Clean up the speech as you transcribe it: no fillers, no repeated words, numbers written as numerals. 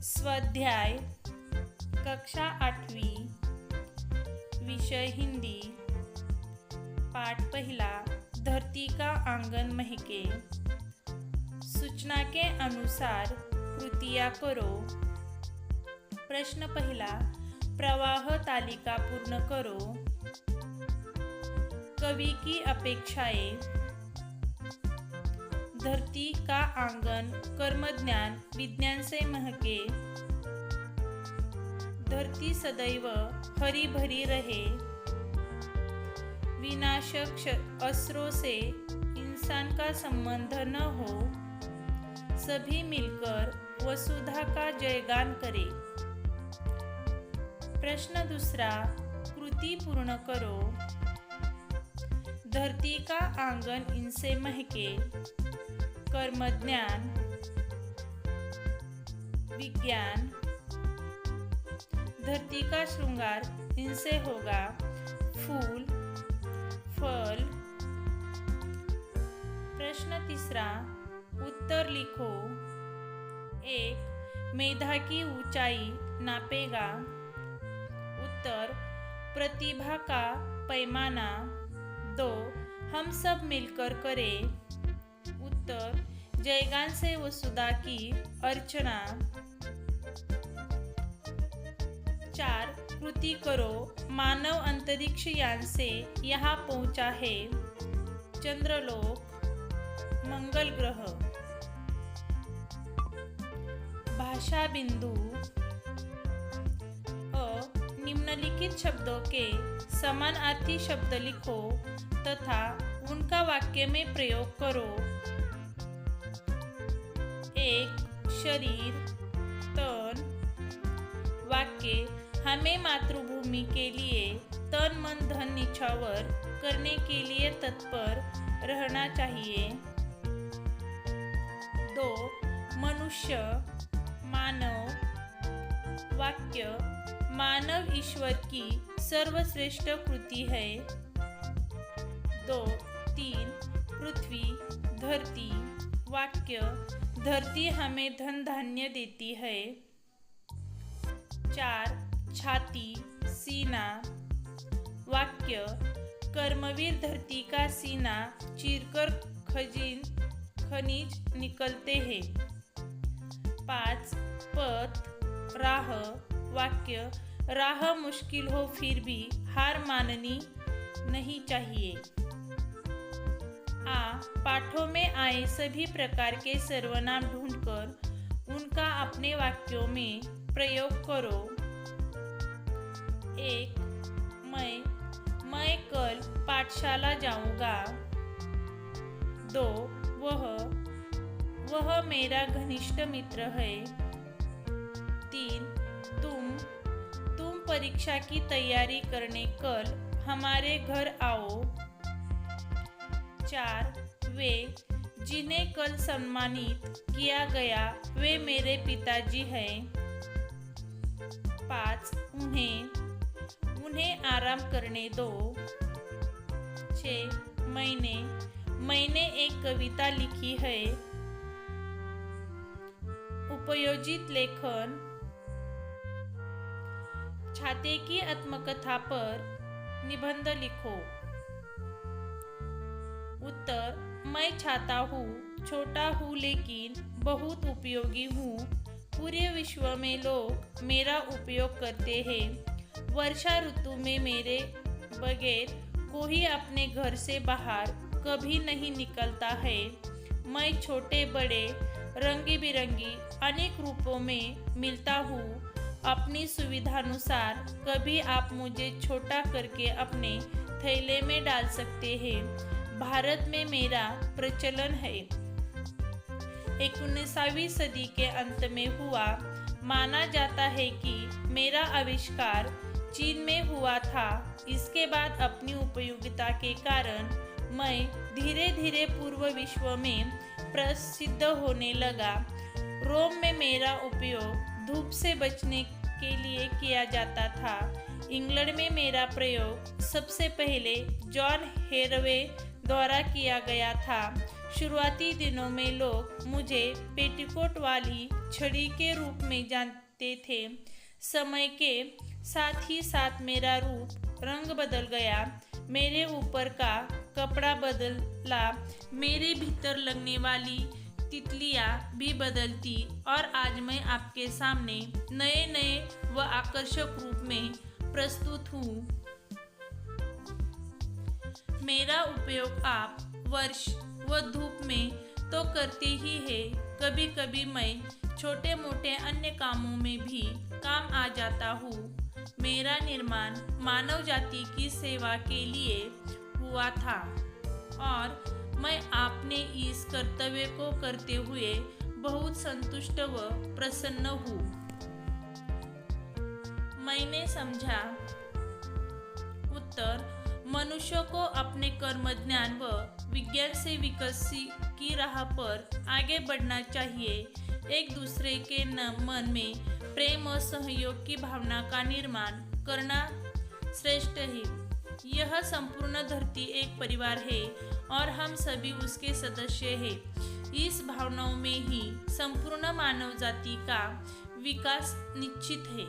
स्वाध्याय कक्षा 8वीं विषय हिंदी पाठ पहला धरती का आंगन महके। सूचना के अनुसार कृतियाँ करो। प्रश्न पहला प्रवाह तालिका पूर्ण करो। कवि की अपेक्षाएं। धरती का आंगन कर्मज्ञान विज्ञान से महके। धरती सदैव हरी भरी रहे। विनाशक अस्त्रों से इंसान का संबंध न हो। सभी मिलकर वसुधा का जयगान करें। प्रश्न दूसरा कृति पूर्ण करो। धरती का आंगन इनसे महके। कर्मज्ञान विज्ञान। धरती का श्रृंगार इनसे होगा। फूल फल। प्रश्न तीसरा उत्तर लिखो। 1. मेधा की ऊंचाई नापेगा। उत्तर प्रतिभा का पैमाना। 2. हम सब मिलकर करें। उत्तर जयगान से वसुधा की अर्चना। 4. कृति करो। मानव अंतरिक्ष यान से यहाँ पहुँचा है। चंद्रलोक मंगल ग्रह। भाषा बिंदु। निम्नलिखित शब्दों के समानार्थी शब्द लिखो तथा उनका वाक्य में प्रयोग करो। 1. शरीर तन। वाक्य हमें मातृभूमि के लिए तन मन धन निछावर करने के लिए तत्पर रहना चाहिए। 2. मनुष्य मानव। वाक्य मानव ईश्वर की सर्वश्रेष्ठ कृति है। 2. 3. पृथ्वी धरती। वाक्य धरती हमें धन धान्य देती है। 4. छाती सीना। वाक्य कर्मवीर धरती का सीना चीरकर खनिज निकलते हैं। 5. पथ राह। वाक्य राह मुश्किल हो फिर भी हार माननी नहीं चाहिए। पाठों में आए सभी प्रकार के सर्वनाम ढूंढकर उनका अपने वाक्यों में प्रयोग करो। 1. मैं कल पाठशाला जाऊंगा। 2. वह मेरा घनिष्ठ मित्र है। 3. तुम परीक्षा की तैयारी करने कल हमारे घर आओ। 4. वे जिन्हें कल सम्मानित किया गया वे मेरे पिताजी हैं। 5. उन्हें आराम करने दो। 6. मैंने एक कविता लिखी है। उपयोजित लेखन। छाते की आत्मकथा पर निबंध लिखो। उत्तर मैं छाता हूँ, छोटा हूँ लेकिन बहुत उपयोगी हूँ। पूरे विश्व में लोग मेरा उपयोग करते हैं। वर्षा ऋतु में मेरे बगैर कोई अपने घर से बाहर कभी नहीं निकलता है। मैं छोटे बड़े रंगी बिरंगी अनेक रूपों में मिलता हूँ। अपनी सुविधानुसार कभी आप मुझे छोटा करके अपने थैले में डाल सकते हैं। भारत में मेरा प्रचलन है। 19वीं सदी के अंत में हुआ। माना जाता है कि मेरा आविष्कार चीन में हुआ था। इसके बाद अपनी उपयोगिता के कारण मैं धीरे धीरे पूर्व विश्व में प्रसिद्ध होने लगा। रोम में मेरा उपयोग धूप से बचने के लिए किया जाता था। इंग्लैंड में मेरा प्रयोग सबसे पहले जॉन हेरवे द्वारा किया गया था। शुरुआती दिनों में लोग मुझे पेटीकोट वाली छड़ी के रूप में जानते थे। समय के साथ ही साथ मेरा रूप रंग बदल गया, मेरे ऊपर का कपड़ा बदला, मेरे भीतर लगने वाली तितलियाँ भी बदलती और आज मैं आपके सामने नए नए व आकर्षक रूप में प्रस्तुत हूँ। मेरा उपयोग आप वर्ष व धूप में तो करते ही है, कभी कभी मैं छोटे मोटे अन्य कामों में भी काम आ जाता हूँ। मेरा निर्माण मानव जाति की सेवा के लिए हुआ था और मैं अपने इस कर्तव्य को करते हुए बहुत संतुष्ट व प्रसन्न हूँ। मैंने समझा। उत्तर: मनुष्य को अपने कर्म, ज्ञान व विज्ञान से विकास की राह पर आगे बढ़ना चाहिए। एक दूसरे के मन में प्रेम और सहयोग की भावना का निर्माण करना श्रेष्ठ है। यह संपूर्ण धरती एक परिवार है और हम सभी उसके सदस्य हैं। इस भावनाओं में ही संपूर्ण मानव जाति का विकास निश्चित है।